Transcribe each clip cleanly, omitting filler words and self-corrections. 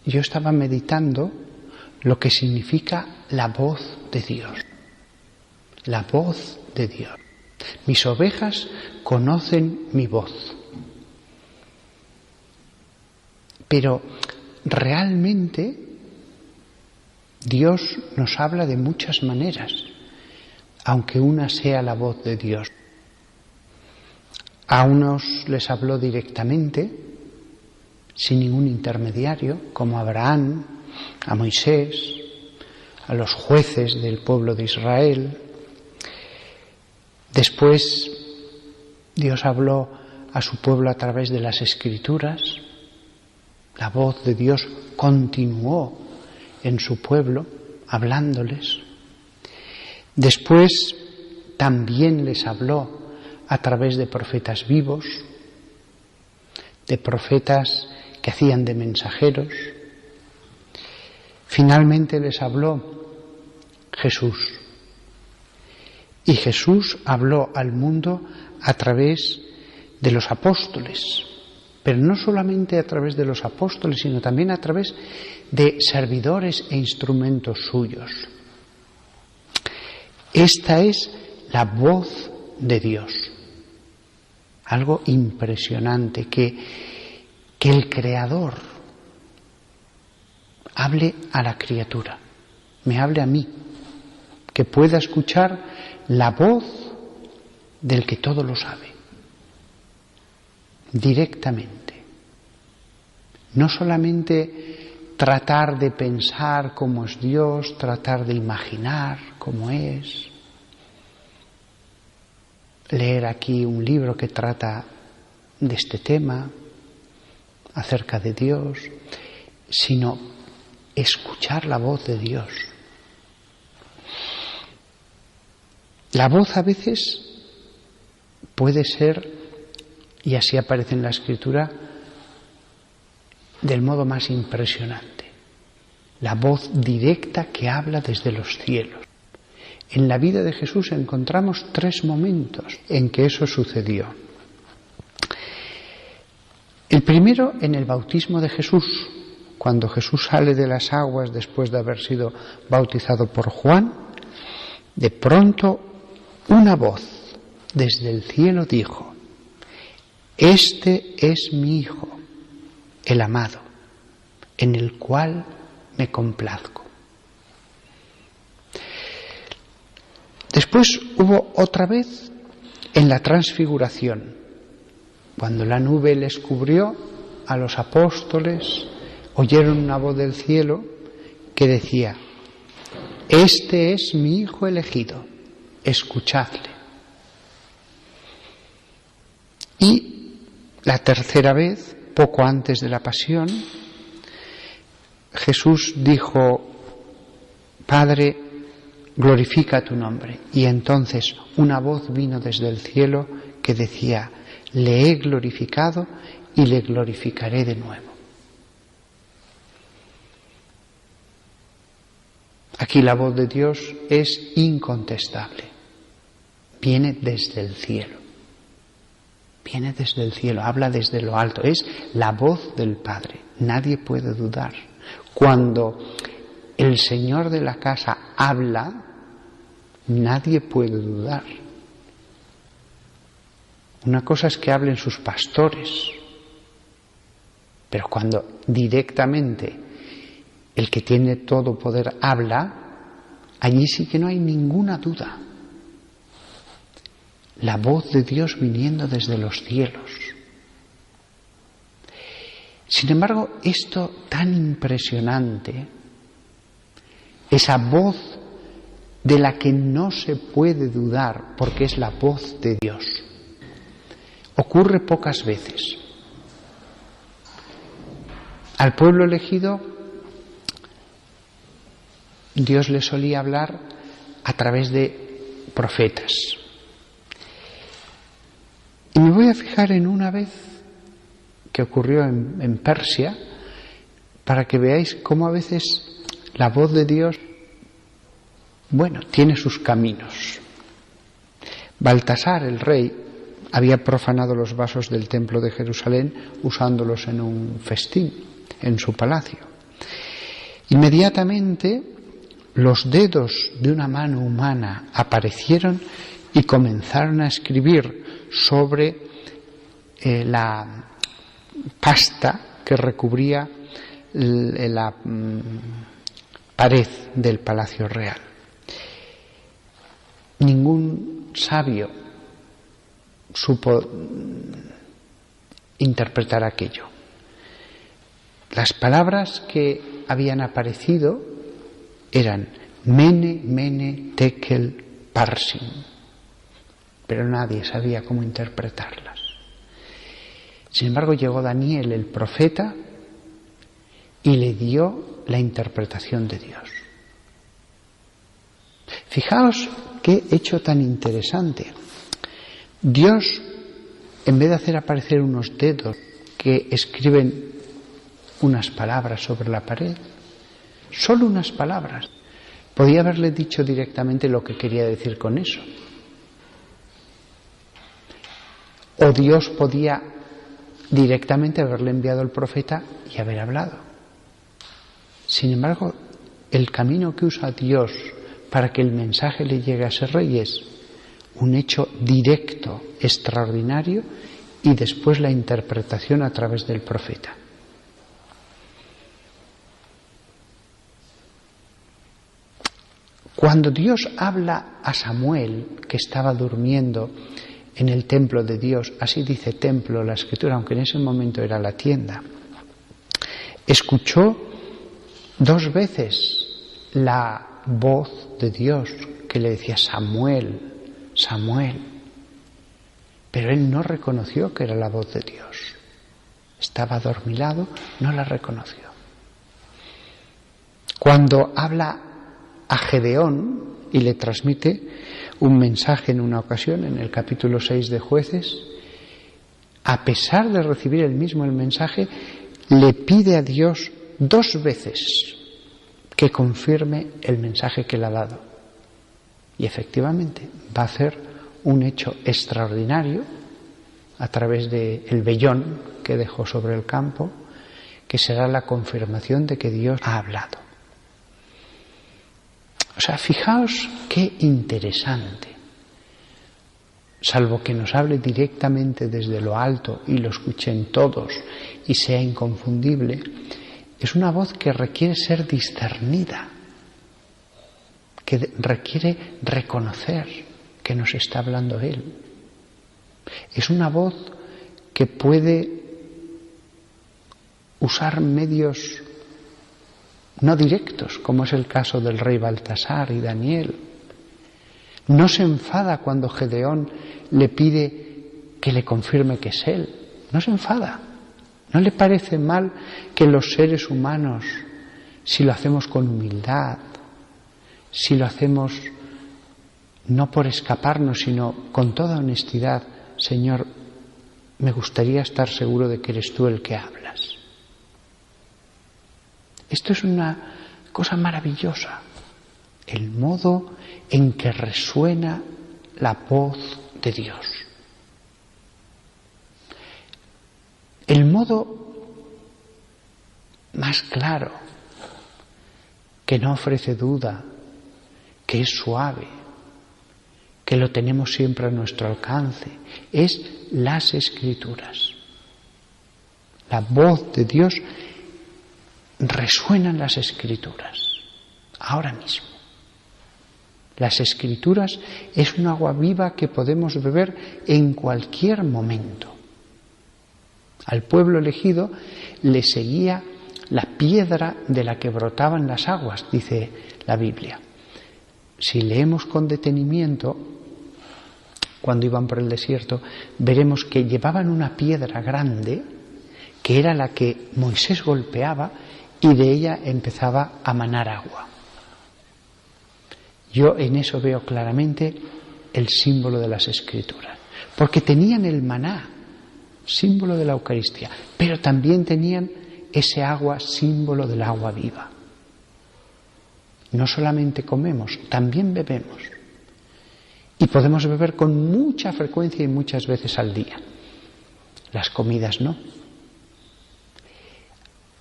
yo estaba meditando lo que significa la voz de Dios. La voz de Dios. Mis ovejas conocen mi voz. Pero realmente Dios nos habla de muchas maneras, aunque una sea la voz de Dios. A unos les habló directamente, sin ningún intermediario, como a Abraham, a Moisés, a los jueces del pueblo de Israel. Después Dios habló a su pueblo a través de las Escrituras. La voz de Dios continuó en su pueblo, hablándoles. Después también les habló a través de profetas vivos, de profetas que hacían de mensajeros. Finalmente les habló Jesús. Y Jesús habló al mundo a través de los apóstoles, pero no solamente a través de los apóstoles, sino también a través de servidores e instrumentos suyos. Esta es la voz de Dios. Algo impresionante, que el Creador hable a la criatura, me hable a mí, que pueda escuchar la voz del que todo lo sabe, directamente. No solamente tratar de pensar cómo es Dios, tratar de imaginar cómo es, leer aquí un libro que trata de este tema, acerca de Dios, sino escuchar la voz de Dios. La voz a veces puede ser, y así aparece en la Escritura, del modo más impresionante. La voz directa que habla desde los cielos. En la vida de Jesús encontramos 3 momentos en que eso sucedió. El primero, en el bautismo de Jesús, cuando Jesús sale de las aguas después de haber sido bautizado por Juan, de pronto una voz desde el cielo dijo: «Este es mi Hijo, el amado, en el cual me complazco». Después hubo otra vez en la transfiguración, cuando la nube les cubrió a los apóstoles, oyeron una voz del cielo que decía: «Este es mi Hijo elegido, escuchadle». Y la tercera vez, poco antes de la pasión, Jesús dijo: «Padre, glorifica tu nombre». Y entonces una voz vino desde el cielo que decía: «Le he glorificado y le glorificaré de nuevo». Aquí la voz de Dios es incontestable. Viene desde el cielo. Viene desde el cielo, habla desde lo alto. Es la voz del Padre. Nadie puede dudar. Cuando el Señor de la casa habla, nadie puede dudar. Una cosa es que hablen sus pastores, pero cuando directamente el que tiene todo poder habla, allí sí que no hay ninguna duda. La voz de Dios viniendo desde los cielos. Sin embargo, esto tan impresionante, esa voz de la que no se puede dudar porque es la voz de Dios, ocurre pocas veces. Al pueblo elegido, Dios le solía hablar a través de profetas. Y me voy a fijar en una vez que ocurrió en Persia, para que veáis cómo a veces la voz de Dios, tiene sus caminos. Baltasar, el rey, había profanado los vasos del templo de Jerusalén usándolos en un festín en su palacio. Inmediatamente los dedos de una mano humana aparecieron y comenzaron a escribir sobre la pasta que recubría la pared del Palacio Real. Ningún sabio supo interpretar aquello. Las palabras que habían aparecido eran Mene, Mene, Tekel, Parsin, pero nadie sabía cómo interpretarlas. Sin embargo, llegó Daniel, el profeta, y le dio la interpretación de Dios. Fijaos qué hecho tan interesante. Dios, en vez de hacer aparecer unos dedos que escriben unas palabras sobre la pared, solo unas palabras, podía haberle dicho directamente lo que quería decir con eso. O Dios podía directamente haberle enviado al profeta y haber hablado. Sin embargo, el camino que usa Dios para que el mensaje le llegue a ese rey es un hecho directo, extraordinario, y después la interpretación a través del profeta. Cuando Dios habla a Samuel, que estaba durmiendo en el templo de Dios, así dice templo la Escritura, aunque en ese momento era la tienda, escuchó 2 veces la voz de Dios que le decía Samuel, Samuel, pero él no reconoció que era la voz de Dios. Estaba adormilado, no la reconoció. Cuando habla a Gedeón y le transmite un mensaje en una ocasión, en el capítulo 6 de Jueces, a pesar de recibir el mensaje, le pide a Dios 2 veces que confirme el mensaje que le ha dado. Y efectivamente va a hacer un hecho extraordinario a través del vellón que dejó sobre el campo, que será la confirmación de que Dios ha hablado. O sea, fijaos qué interesante. Salvo que nos hable directamente desde lo alto y lo escuchen todos y sea inconfundible, es una voz que requiere ser discernida, que requiere reconocer que nos está hablando Él. Es una voz que puede usar medios no directos, como es el caso del rey Baltasar y Daniel. No se enfada cuando Gedeón le pide que le confirme que es él. No se enfada. No le parece mal que los seres humanos, si lo hacemos con humildad, si lo hacemos no por escaparnos, sino con toda honestidad, Señor, me gustaría estar seguro de que eres tú el que hablas. Esto es una cosa maravillosa, el modo en que resuena la voz de Dios. El modo más claro, que no ofrece duda, que es suave, que lo tenemos siempre a nuestro alcance, es las Escrituras. La voz de Dios resuena en las Escrituras, ahora mismo. Las Escrituras es un agua viva que podemos beber en cualquier momento. Al pueblo elegido le seguía la piedra de la que brotaban las aguas, dice la Biblia. Si leemos con detenimiento, cuando iban por el desierto, veremos que llevaban una piedra grande, que era la que Moisés golpeaba, y de ella empezaba a manar agua. Yo en eso veo claramente el símbolo de las Escrituras, porque tenían el maná, símbolo de la Eucaristía, pero también tenían ese agua, símbolo del agua viva. No solamente comemos, también bebemos. Y podemos beber con mucha frecuencia y muchas veces al día. Las comidas no.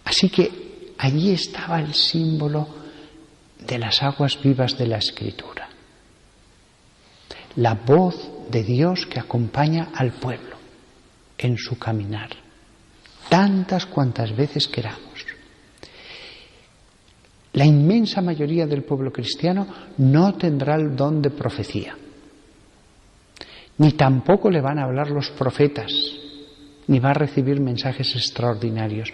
Así que allí estaba el símbolo de las aguas vivas de la Escritura. La voz de Dios que acompaña al pueblo en su caminar, tantas cuantas veces queramos. La inmensa mayoría del pueblo cristiano no tendrá el don de profecía, ni tampoco le van a hablar los profetas, ni va a recibir mensajes extraordinarios.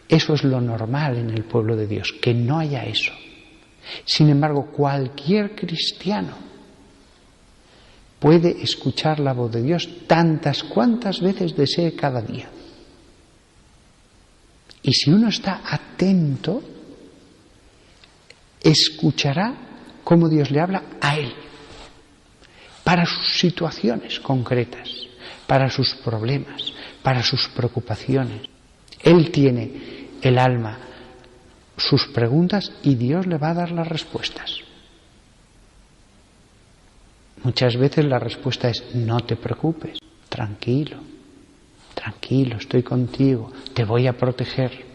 Eso es lo normal en el pueblo de Dios, que no haya eso. Sin embargo, cualquier cristiano puede escuchar la voz de Dios tantas cuantas veces desee cada día. Y si uno está atento, escuchará cómo Dios le habla a él, para sus situaciones concretas, para sus problemas, para sus preocupaciones. Él tiene el alma, sus preguntas, y Dios le va a dar las respuestas. Muchas veces la respuesta es: no te preocupes, tranquilo, tranquilo, estoy contigo, te voy a proteger.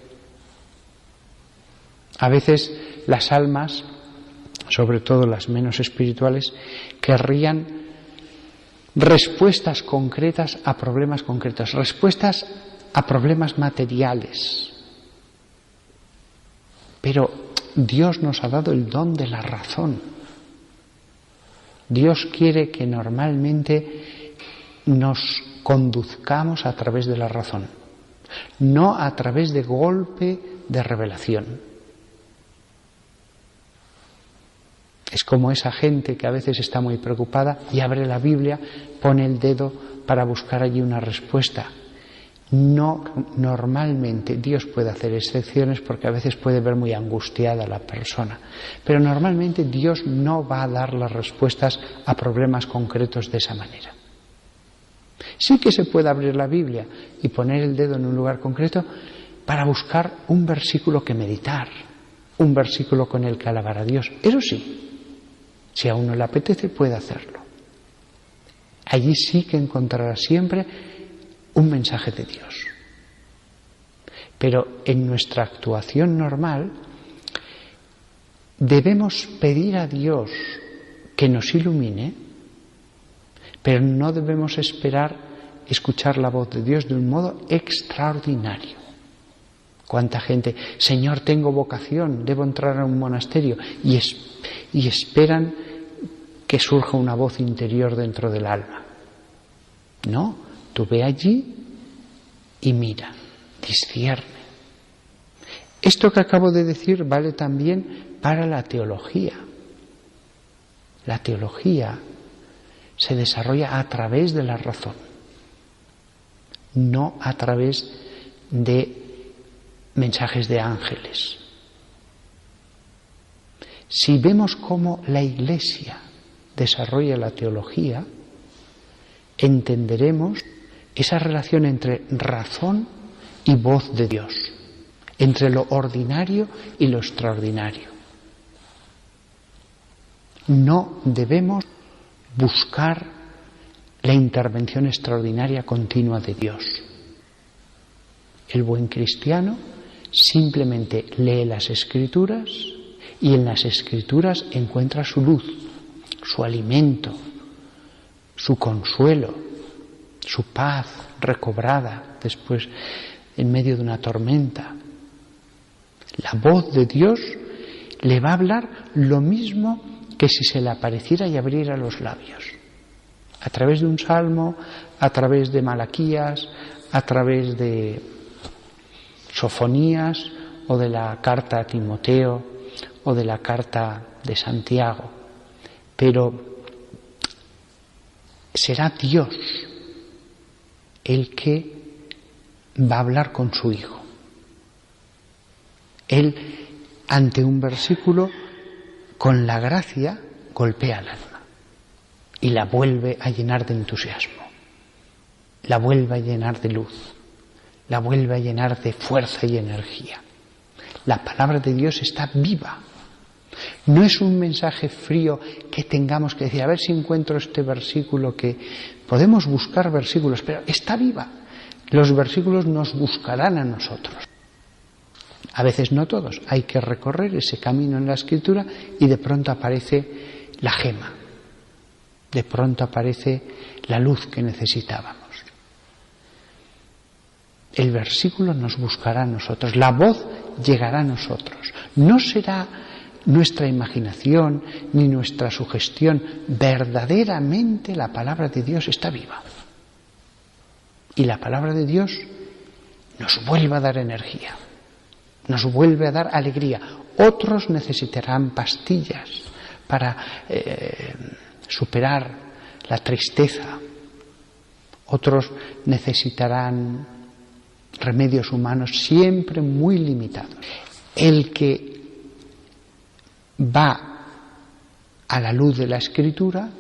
A veces las almas, sobre todo las menos espirituales, querrían respuestas concretas a problemas concretos, respuestas a problemas materiales. Pero Dios nos ha dado el don de la razón. Dios quiere que normalmente nos conduzcamos a través de la razón, no a través de golpe de revelación. Es como esa gente que a veces está muy preocupada y abre la Biblia, pone el dedo para buscar allí una respuesta. No, normalmente Dios puede hacer excepciones porque a veces puede ver muy angustiada a la persona, pero normalmente Dios no va a dar las respuestas a problemas concretos de esa manera. Sí que se puede abrir la Biblia y poner el dedo en un lugar concreto para buscar un versículo que meditar, un versículo con el que alabar a Dios. Eso sí, si a uno le apetece, puede hacerlo. Allí sí que encontrará siempre un mensaje de Dios. Pero en nuestra actuación normal debemos pedir a Dios que nos ilumine, pero no debemos esperar escuchar la voz de Dios de un modo extraordinario. ¿Cuánta gente? Señor, tengo vocación, debo entrar a un monasterio, y esperan que surja una voz interior dentro del alma. No, tú ve allí y mira, discierne. Esto que acabo de decir vale también para la teología. La teología se desarrolla a través de la razón, no a través de mensajes de ángeles. Si vemos cómo la Iglesia desarrolla la teología, entenderemos esa relación entre razón y voz de Dios, entre lo ordinario y lo extraordinario. No debemos buscar la intervención extraordinaria continua de Dios. El buen cristiano simplemente lee las Escrituras y en las Escrituras encuentra su luz, su alimento, su consuelo, su paz recobrada después en medio de una tormenta. La voz de Dios le va a hablar lo mismo que si se le apareciera y abriera los labios. A través de un salmo, a través de Malaquías, a través de Sofonías o de la carta a Timoteo o de la carta de Santiago. Pero será Dios el que va a hablar con su Hijo. Él, ante un versículo, con la gracia, golpea el alma y la vuelve a llenar de entusiasmo, la vuelve a llenar de luz, la vuelve a llenar de fuerza y energía. La palabra de Dios está viva. No es un mensaje frío que tengamos que decir, a ver si encuentro este versículo, que podemos buscar versículos, pero está viva. Los versículos nos buscarán a nosotros. A veces no todos. Hay que recorrer ese camino en la Escritura y de pronto aparece la gema. De pronto aparece la luz que necesitábamos. El versículo nos buscará a nosotros, la voz llegará a nosotros. No será nuestra imaginación ni nuestra sugestión. Verdaderamente la palabra de Dios está viva. Y la palabra de Dios nos vuelve a dar energía, nos vuelve a dar alegría. Otros necesitarán pastillas para superar la tristeza. Otros necesitarán remedios humanos siempre muy limitados. El que va a la luz de la Escritura,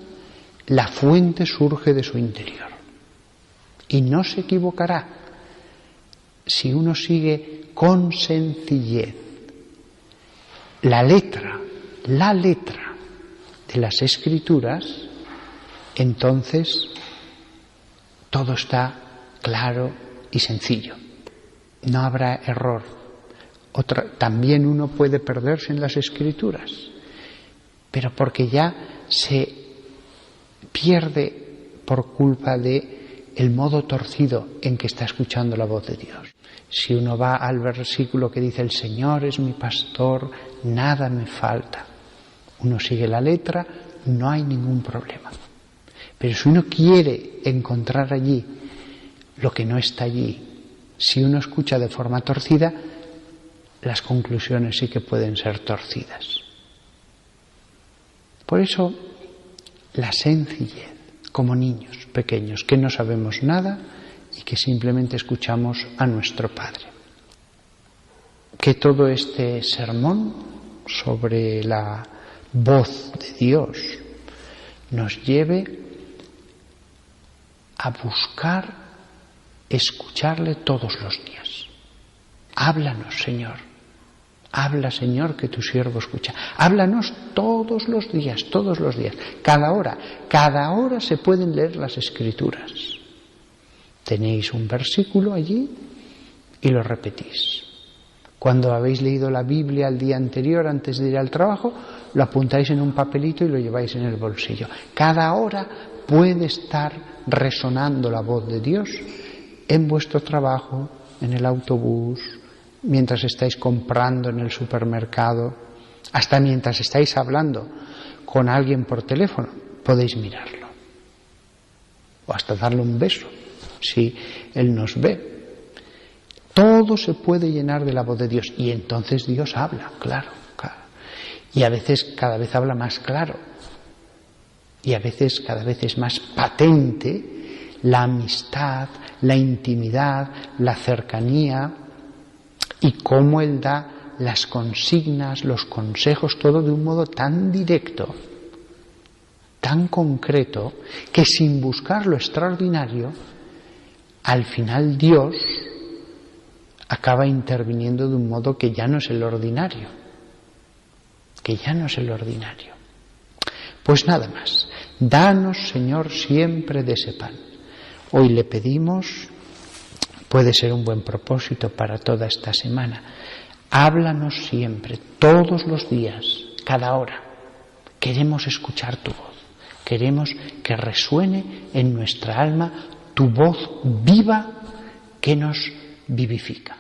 la fuente surge de su interior. Y no se equivocará si uno sigue con sencillez la letra de las Escrituras, entonces todo está claro y sencillo. No habrá error. También uno puede perderse en las Escrituras, pero porque ya se pierde por culpa de el modo torcido en que está escuchando la voz de Dios. Si uno va al versículo que dice: el Señor es mi pastor, nada me falta, uno sigue la letra, no hay ningún problema. Pero si uno quiere encontrar allí lo que no está allí, si uno escucha de forma torcida, las conclusiones sí que pueden ser torcidas. Por eso, la sencillez, como niños pequeños, que no sabemos nada y que simplemente escuchamos a nuestro Padre. Que todo este sermón sobre la voz de Dios nos lleve a buscar escucharle todos los días. Háblanos, Señor. Habla, Señor, que tu siervo escucha. Háblanos todos los días, todos los días. Cada hora se pueden leer las Escrituras. Tenéis un versículo allí y lo repetís. Cuando habéis leído la Biblia el día anterior, antes de ir al trabajo, lo apuntáis en un papelito y lo lleváis en el bolsillo. Cada hora puede estar resonando la voz de Dios en vuestro trabajo, en el autobús, mientras estáis comprando en el supermercado, hasta mientras estáis hablando con alguien por teléfono, podéis mirarlo. O hasta darle un beso, si Él nos ve. Todo se puede llenar de la voz de Dios. Y entonces Dios habla, claro. Y a veces cada vez habla más claro. Y a veces cada vez es más patente la amistad, la intimidad, la cercanía, y cómo Él da las consignas, los consejos, todo de un modo tan directo, tan concreto, que sin buscar lo extraordinario, al final Dios acaba interviniendo de un modo que ya no es el ordinario. Que ya no es el ordinario. Pues nada más. Danos, Señor, siempre de ese pan. Hoy le pedimos, puede ser un buen propósito para toda esta semana, háblanos siempre, todos los días, cada hora. Queremos escuchar tu voz, queremos que resuene en nuestra alma tu voz viva que nos vivifica.